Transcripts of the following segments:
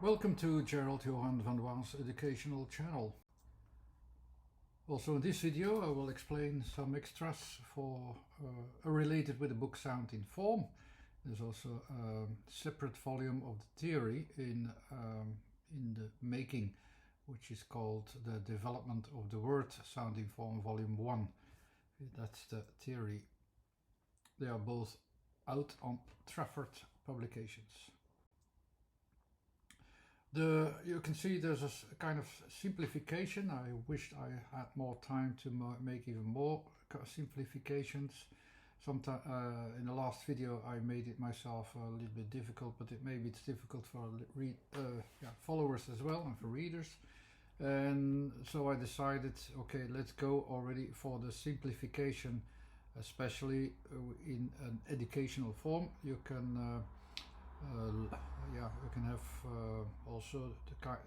Welcome to Gerald Johan van Waan's educational channel. Also in this video I will explain some extras related with the book Sound in Form. There's also a separate volume of the theory in the making, which is called The Development of the Word, Sound in Form Volume 1. That's the theory. They are both out on Trafford Publications. You can see there's a kind of simplification. I wished I had more time to make even more simplifications. Sometime in the last video I made it myself a little bit difficult, but maybe it's difficult for followers as well and for readers. And so I decided, okay, let's go already for the simplification, especially in an educational form. You can you can have also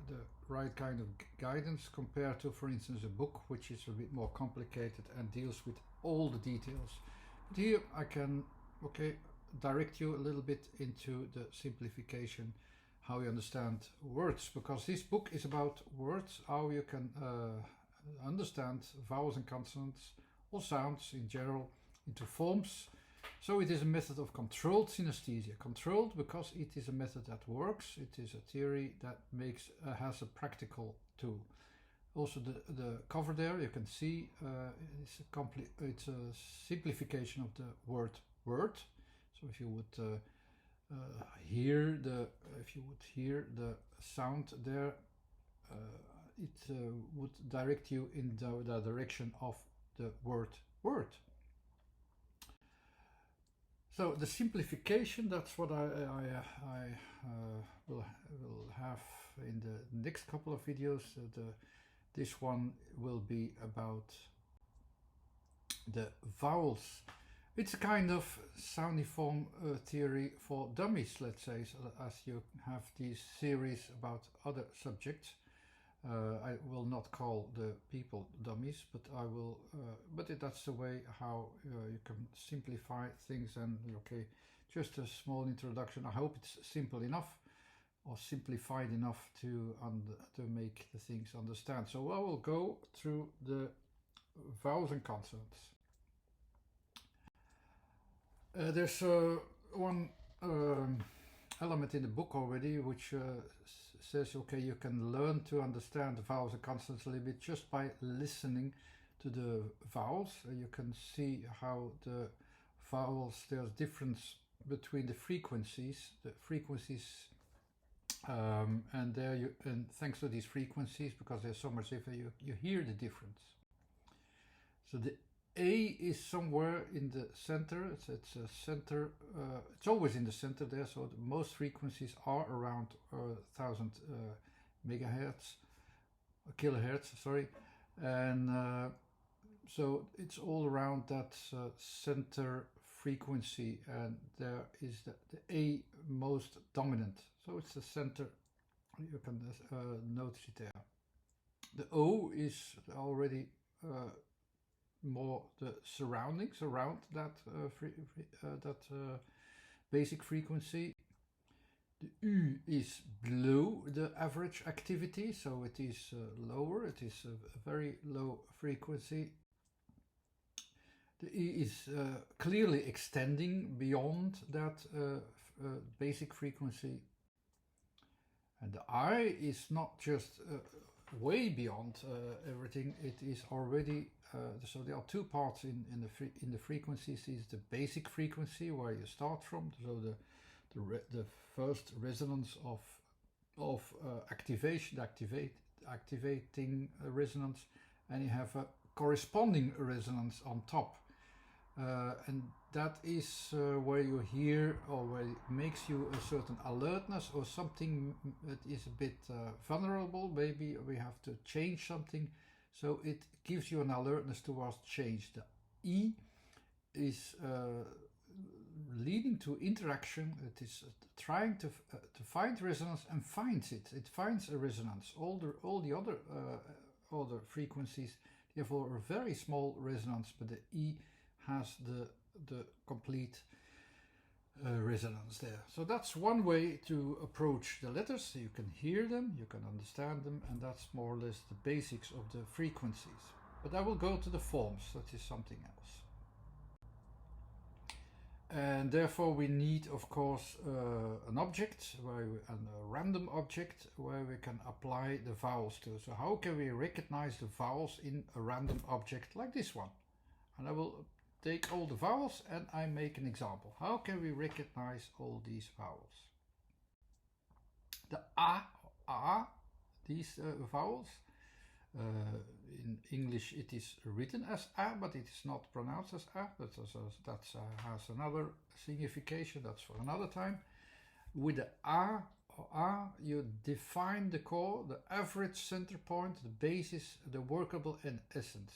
the right kind of guidance compared to, for instance, a book which is a bit more complicated and deals with all the details. But here I can direct you a little bit into the simplification, how you understand words, because this book is about words, how you can understand vowels and consonants or sounds in general into forms. So it is a method of controlled synesthesia. Controlled because it is a method that works. It is a theory that has a practical tool. Also the cover there you can see it's a simplification of the word word. So if you would hear the sound there, it would direct you in the direction of the word word. So the simplification, that's what I will have in the next couple of videos. This one will be about the vowels. It's a kind of sound form theory for dummies, let's say, so as you have these series about other subjects. I will not call the people dummies, but I will. That's the way how you can simplify things. And okay, just a small introduction. I hope it's simple enough or simplified enough to make the things understand. So I will go through the vowels and consonants. There's one element in the book already which says, okay, you can learn to understand the vowels and consonants a little bit just by listening to the vowels. You can see how the vowels, there's difference between the frequencies. And thanks to these frequencies, because they're so much different, you hear the difference. So the A is somewhere in the center. It's a center. It's always in the center there. So most frequencies are around 1000 megahertz, kilohertz. Sorry, and so it's all around that center frequency, and there is the A most dominant. So it's the center. You can notice it there. The O is already more the surroundings around that basic frequency. The U is below the average activity, so it is lower. It is a very low frequency. The E is clearly extending beyond that basic frequency. And the I is not just way beyond everything. It is already so there are two parts in the frequencies. Is the basic frequency where you start from, so the first resonance of activating resonance, and you have a corresponding resonance on top, and that is where you hear, or where it makes you a certain alertness, or something that is a bit vulnerable. Maybe we have to change something, so it gives you an alertness towards change. The E is leading to interaction. It is trying to find resonance, and finds it. It finds a resonance. All the other frequencies, therefore, a very small resonance, but the E has the complete resonance there. So that's one way to approach the letters. You can hear them, you can understand them, and that's more or less the basics of the frequencies. But I will go to the forms, that is something else. And therefore we need, of course, an object, a random object, where we can apply the vowels to. So how can we recognize the vowels in a random object like this one? And I will take all the vowels and I make an example. How can we recognize all these vowels? The a, these vowels, in English it is written as a, but it is not pronounced as a. That has another signification, that's for another time. With the a, you define the core, the average center point, the basis, the workable and essence.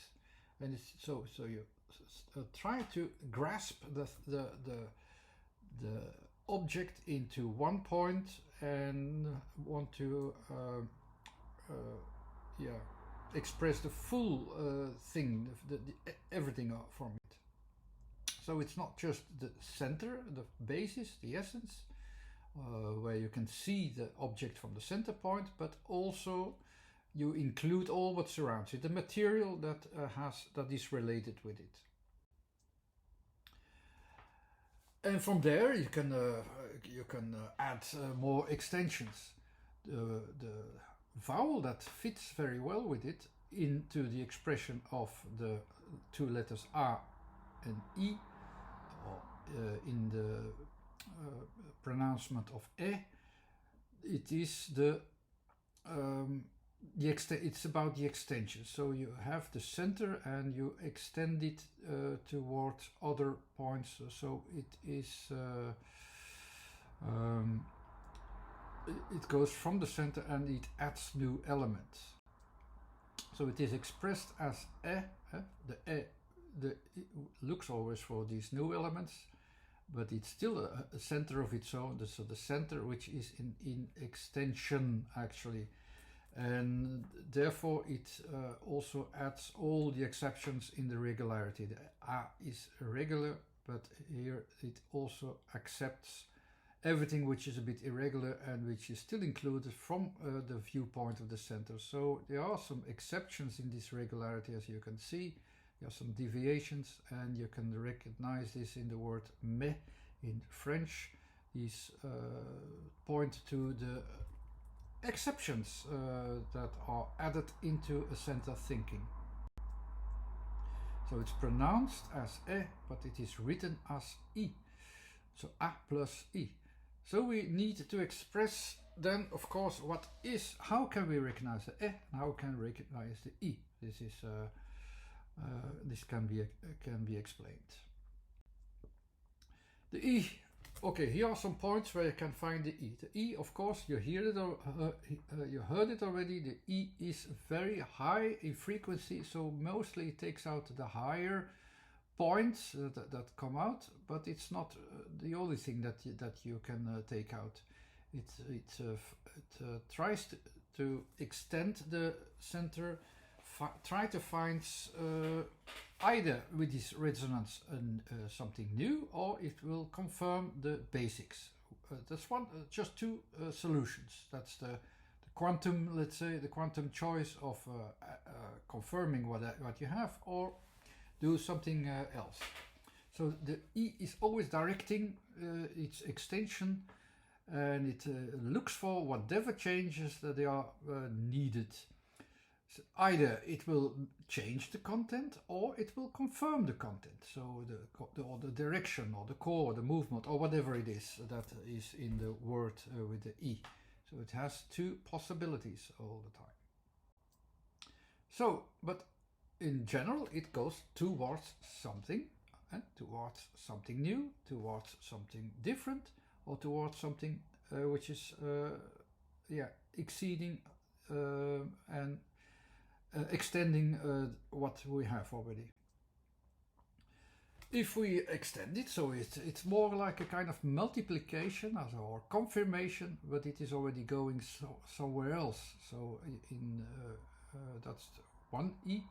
And it's so you try to grasp the object into one point and want to express the full thing, everything from it. So it's not just the center, the basis, the essence, where you can see the object from the center point, but also you include all what surrounds it, the material that is related with it. And from there you can add more extensions. The vowel that fits very well with it into the expression of the two letters A and I, or in the pronouncement of E, it is it's about the extension. So you have the center and you extend it towards other points. So it is it goes from the center and it adds new elements. So it is expressed as the looks always for these new elements, but it's still a center of its own. So the center which is in extension actually. And therefore it also adds all the exceptions in the regularity. The A is regular, but here it also accepts everything which is a bit irregular and which is still included from the viewpoint of the center. So there are some exceptions in this regularity, as you can see. There are some deviations, and you can recognize this in the word mais in French. These point to the exceptions that are added into a center thinking. So it's pronounced as E, but it is written as I. So A plus I. So we need to express then, of course, how can we recognize the E and how can we recognize the I? This can be explained. The I. Okay, here are some points where you can find the I. The I, of course, you heard it already. The I is very high in frequency, so mostly it takes out the higher points that come out, but it's not the only thing that you can take out. It tries to extend the center, try to find either with this resonance something new, or it will confirm the basics. That's just two solutions. That's the quantum, let's say, the quantum choice of confirming what you have, or do something else. So the I is always directing its extension, and it looks for whatever changes that they are needed. So either it will change the content or it will confirm the content. So the direction or the core, the movement, or whatever it is that is in the word with the I. So it has two possibilities all the time. So, but in general, it goes towards something, towards something new, towards something different, or towards something which is exceeding and extending what we have already. If we extend it, so it's more like a kind of multiplication or confirmation, but it is already going somewhere else. So that's one I.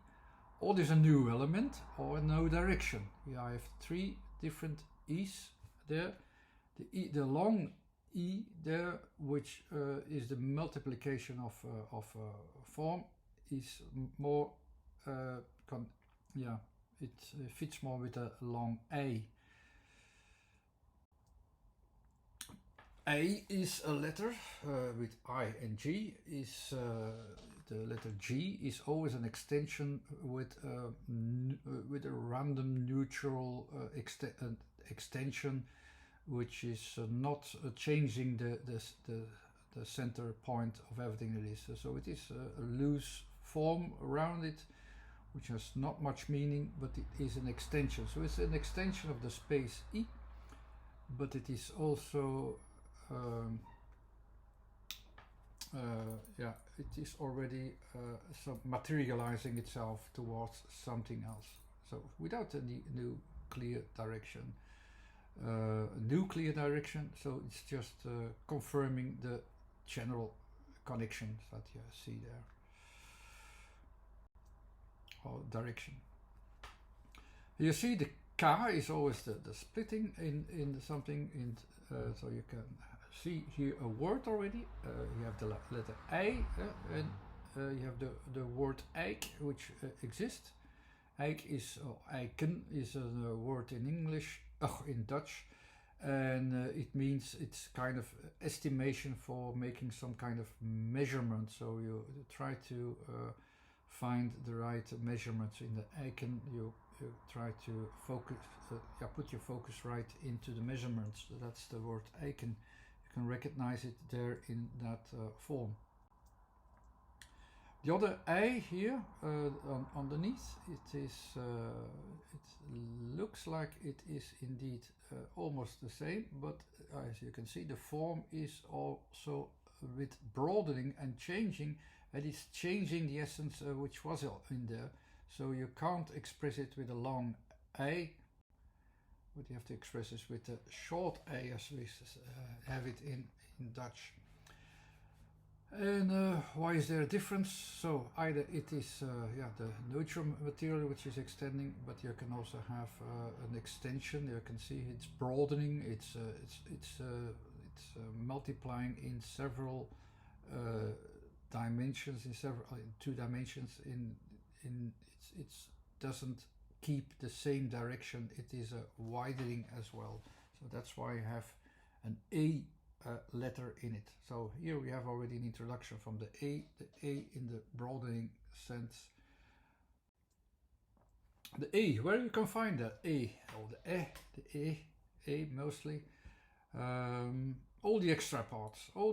Or there's a new element or no direction. Here I have three different I's there, the long E there, which is the multiplication of form, is more yeah, it fits more with a long A. A is a letter with I and G. Is the letter G is always an extension with a random neutral extension, which is not changing the center point of everything it is. So it is a loose form around it, which has not much meaning, but it is an extension. So it's an extension of the space E, but it is also yeah, it is already materializing itself towards something else. So without any new clear direction, so it's just confirming the general connections that you see there, or direction. You see the K is always the splitting in something, so you can see here a word already. You have the letter A, and you have the word eik, which exists. Eik is, eiken is a word in English, in Dutch, and it means it's kind of estimation for making some kind of measurement. So you try to find the right measurements in the eiken. You try to focus, put your focus right into the measurements. That's the word eiken. You can recognize it there in that form. The other A here underneath, it looks like it is indeed almost the same, but as you can see, the form is also with broadening and changing, and it's changing the essence which was in there. So you can't express it with a long A, but you have to express it with a short A, as we have it in Dutch. And why is there a difference? So either it is the neutral material which is extending, but you can also have an extension. You can see it's broadening. It's multiplying in several dimensions, in 2 dimensions. It doesn't keep the same direction. It is a widening as well. So that's why you have an A letter in it. So here we have already an introduction from the A in the broadening sense. The A, where you can find that A, or the A mostly. All the extra parts, all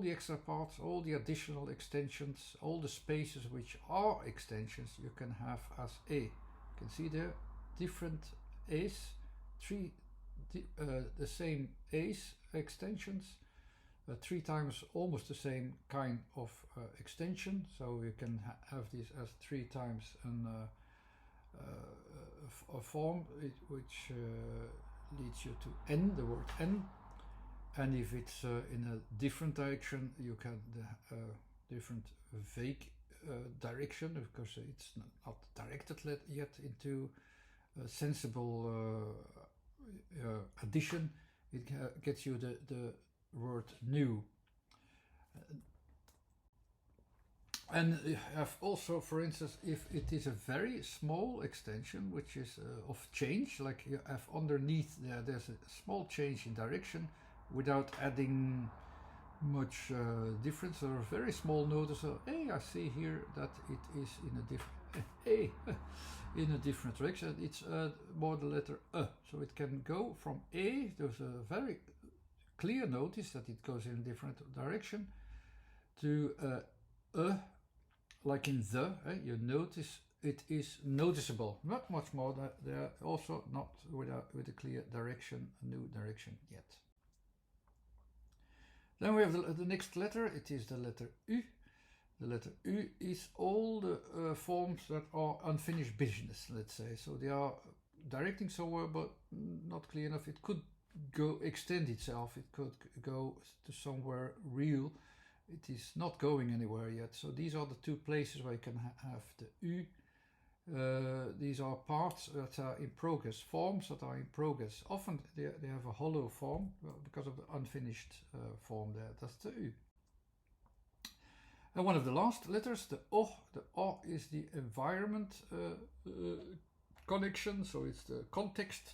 the additional extensions, all the spaces which are extensions, you can have as A. You can see there different A's, the same A's extensions. 3 times almost the same kind of extension, so you can have this as 3 times a form which leads you to N, the word N, and if it's in a different direction, you can different vague direction, because it's not directed yet into a sensible addition. It gets you the word new. And you have also, for instance, if it is a very small extension which is of change, like you have underneath there's a small change in direction without adding much difference, or a very small notice. So hey, I see here that it is in a different in a different direction. It's more the letter so it can go from A. There's a very clear notice that it goes in a different direction to like in the, you notice it is noticeable, not much more. They're also not with a clear direction, a new direction yet. Then we have the next letter. It is the letter U. The letter U is all the forms that are unfinished business, let's say. So they are directing somewhere, but not clear enough. It could extend itself, it could go to somewhere real. It is not going anywhere yet. So these are the 2 places where you can have the U. These are parts that are in progress, forms that are in progress. Often they have a hollow form because of the unfinished form there. That's the U. And one of the last letters, the O. The O is the environment connection, so it's the context,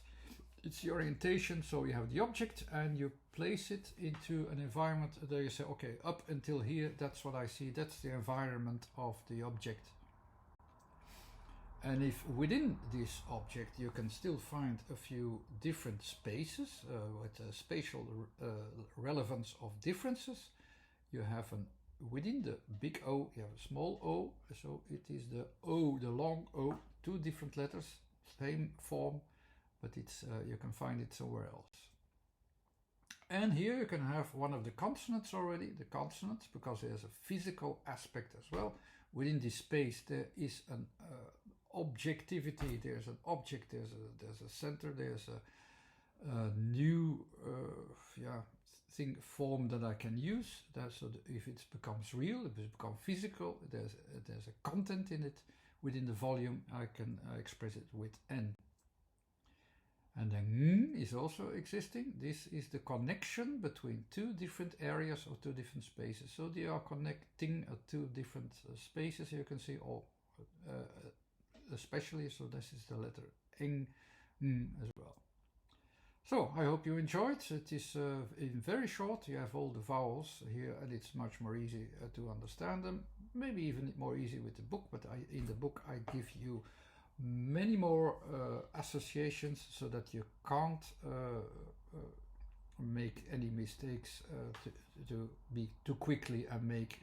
it's the orientation. So you have the object and you place it into an environment. There you say, okay, up until here, that's what I see, that's the environment of the object. And if within this object you can still find a few different spaces with a spatial relevance of differences, you have within the big O, you have a small o, so it is the O, the long O, two different letters, same form, but it's you can find it somewhere else. And here you can have one of the consonants already, the consonants, because there's a physical aspect as well. Within this space there is an objectivity, there's an object, there's a center, there's a new form that I can use. So if it becomes real, if it becomes physical, there's a content in it. Within the volume I can express it with N. And then is also existing. This is the connection between two different areas or two different spaces. So they are connecting two different spaces. You can see all especially, so this is the letter N as well. So I hope you enjoyed. It is in very short. You have all the vowels here and it's much more easy to understand them. Maybe even more easy with the book, but in the book I give you many more associations so that you can't make any mistakes to be too quickly and make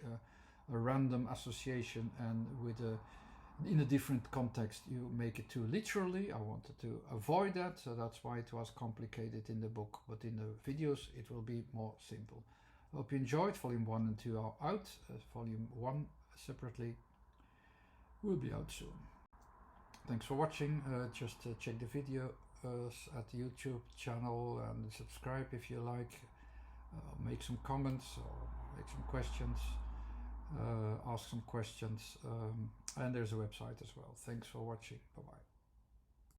a random association, and with in a different context you make it too literally. I wanted to avoid that, so that's why it was complicated in the book, but in the videos it will be more simple. I hope you enjoyed. Volume 1 and 2 are out. Volume 1 separately will be out soon. Thanks for watching. Just check the videos at the YouTube channel and subscribe if you like. Make some comments or make some questions. Ask some questions, and there's a website as well. Thanks for watching. Bye bye.